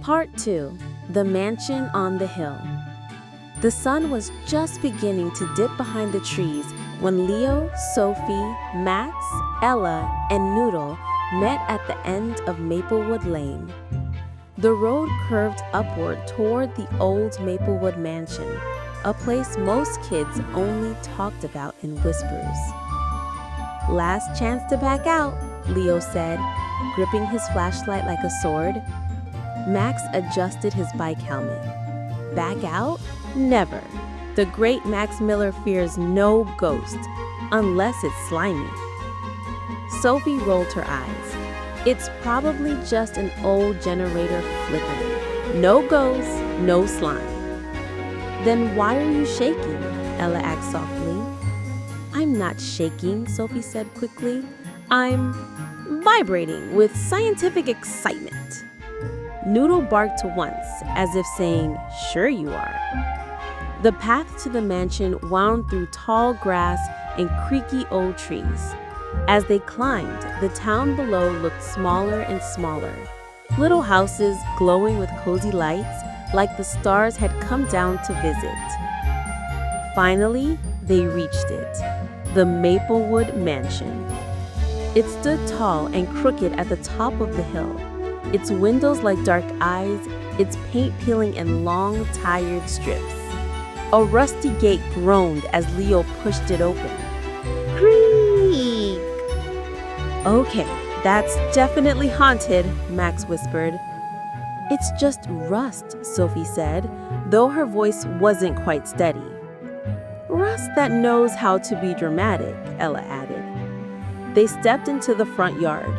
Part 2. The Mansion on the Hill. The sun was just beginning to dip behind the trees when Leo, Sophie, Max, Ella, and Noodle met at the end of Maplewood Lane. The road curved upward toward the old Maplewood Mansion, a place most kids only talked about in whispers. "Last chance to back out," Leo said, gripping his flashlight like a sword. Max adjusted his bike helmet. Back out? Never. The great Max Miller fears no ghost, unless it's slimy. Sophie rolled her eyes. It's probably just an old generator flickering. No ghosts, no slime. Then why are you shaking? Ella asked softly. I'm not shaking, Sophie said quickly. I'm vibrating with scientific excitement. Noodle barked once, as if saying, "Sure you are." The path to the mansion wound through tall grass and creaky old trees. As they climbed, the town below looked smaller and smaller. Little houses glowing with cozy lights, like the stars had come down to visit. Finally, they reached it, the Maplewood Mansion. It stood tall and crooked at the top of the hill, its windows like dark eyes, its paint peeling in long, tired strips. A rusty gate groaned as Leo pushed it open. Creak! Okay, that's definitely haunted, Max whispered. It's just rust, Sophie said, though her voice wasn't quite steady. Rust that knows how to be dramatic, Ella added. They stepped into the front yard.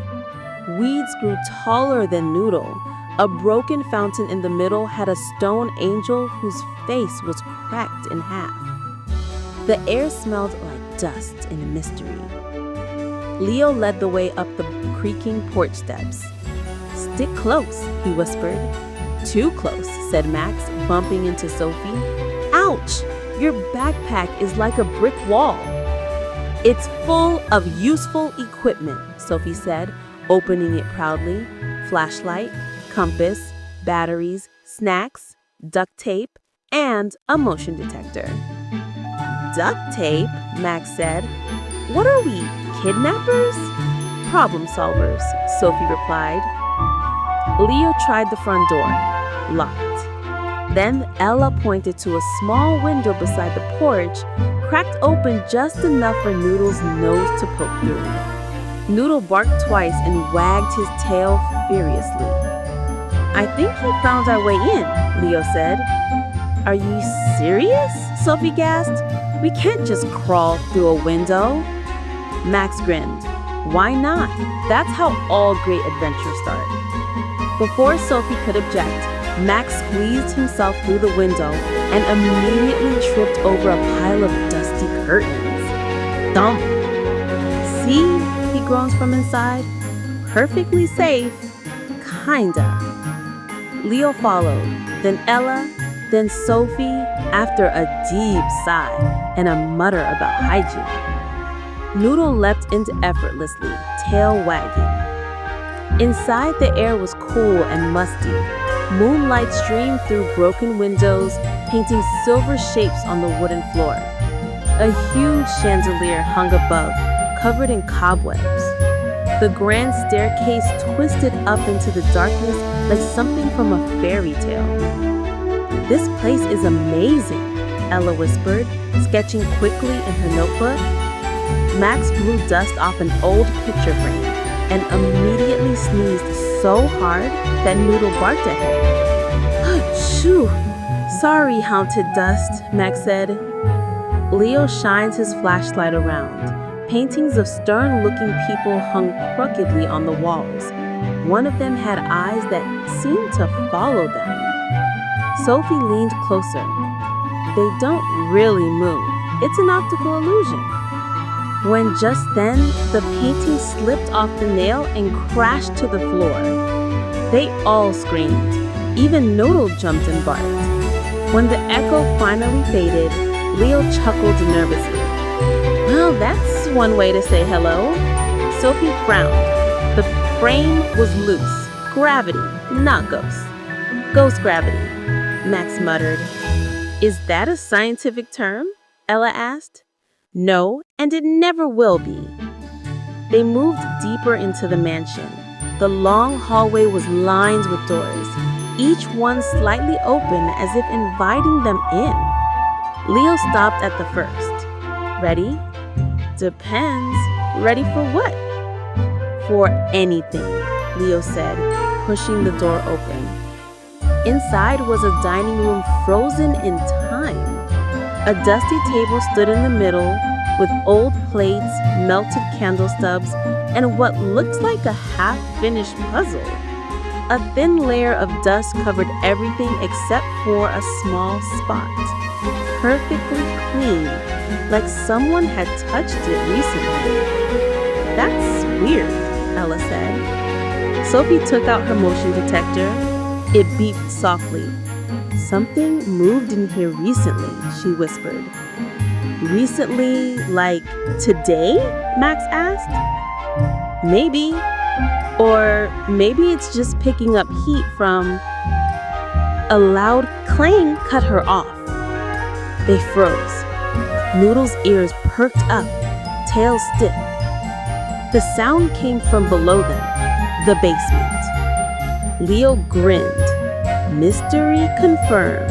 Weeds grew taller than Noodle. A broken fountain in the middle had a stone angel whose face was cracked in half. The air smelled like dust and mystery. Leo led the way up the creaking porch steps. Stick close, he whispered. Too close, said Max, bumping into Sophie. Ouch! Your backpack is like a brick wall. It's full of useful equipment, Sophie said, opening it proudly. Flashlight, compass, batteries, snacks, duct tape, and a motion detector. Duct tape, Max said. What are we, kidnappers? Problem solvers, Sophie replied. Leo tried the front door, locked. Then Ella pointed to a small window beside the porch, cracked open just enough for Noodle's nose to poke through. Noodle barked twice and wagged his tail furiously. I think he found our way in, Leo said. Are you serious? Sophie gasped. We can't just crawl through a window. Max grinned. Why not? That's how all great adventures start. Before Sophie could object, Max squeezed himself through the window and immediately tripped over a pile of dusty curtains. Thump! See? He groans from inside. Perfectly safe. Kinda. Leo followed, then Ella, then Sophie, after a deep sigh and a mutter about hygiene. Noodle leapt in effortlessly, tail wagging. Inside, the air was cool and musty. Moonlight streamed through broken windows, painting silver shapes on the wooden floor. A huge chandelier hung above, covered in cobwebs. The grand staircase twisted up into the darkness like something from a fairy tale. This place is amazing, Ella whispered, sketching quickly in her notebook. Max blew dust off an old picture frame and immediately sneezed so hard that Noodle barked at him. Achoo! Sorry, haunted dust, Max said. Leo shined his flashlight around. Paintings of stern-looking people hung crookedly on the walls. One of them had eyes that seemed to follow them. Sophie leaned closer. They don't really move. It's an optical illusion. When just then, the painting slipped off the nail and crashed to the floor. They all screamed. Even Noodle jumped and barked. When the echo finally faded, Leo chuckled nervously. Well, that's one way to say hello. Sophie frowned. The frame was loose. Gravity, not ghosts. Ghost gravity, Max muttered. Is that a scientific term? Ella asked. No, and it never will be. They moved deeper into the mansion. The long hallway was lined with doors, each one slightly open as if inviting them in. Leo stopped at the first. Ready? Depends. Ready for what? For anything, Leo said, pushing the door open. Inside was a dining room frozen in time. A dusty table stood in the middle with old plates, melted candle stubs, and what looked like a half-finished puzzle. A thin layer of dust covered everything except for a small spot. Perfectly clean, like someone had touched it recently. That's weird, Ella said. Sophie took out her motion detector. It beeped softly. Something moved in here recently, she whispered. Recently, like today? Max asked. Maybe. Or maybe it's just picking up heat from... A loud clang cut her off. They froze. Noodle's ears perked up, tail stiff. The sound came from below them, the basement. Leo grinned. Mystery confirmed.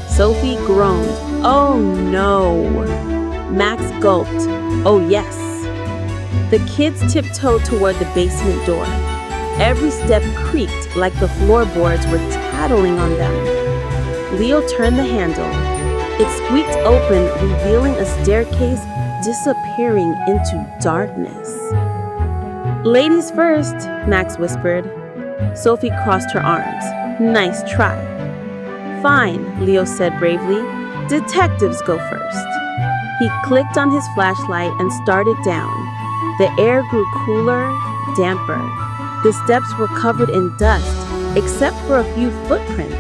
Sophie groaned. Oh no. Max gulped. Oh yes. The kids tiptoed toward the basement door. Every step creaked like the floorboards were tattling on them. Leo turned the handle. It squeaked open, revealing a staircase disappearing into darkness. Ladies first, Max whispered. Sophie crossed her arms. Nice try. Fine, Leo said bravely. Detectives go first. He clicked on his flashlight and started down. The air grew cooler, damper. The steps were covered in dust, except for a few footprints.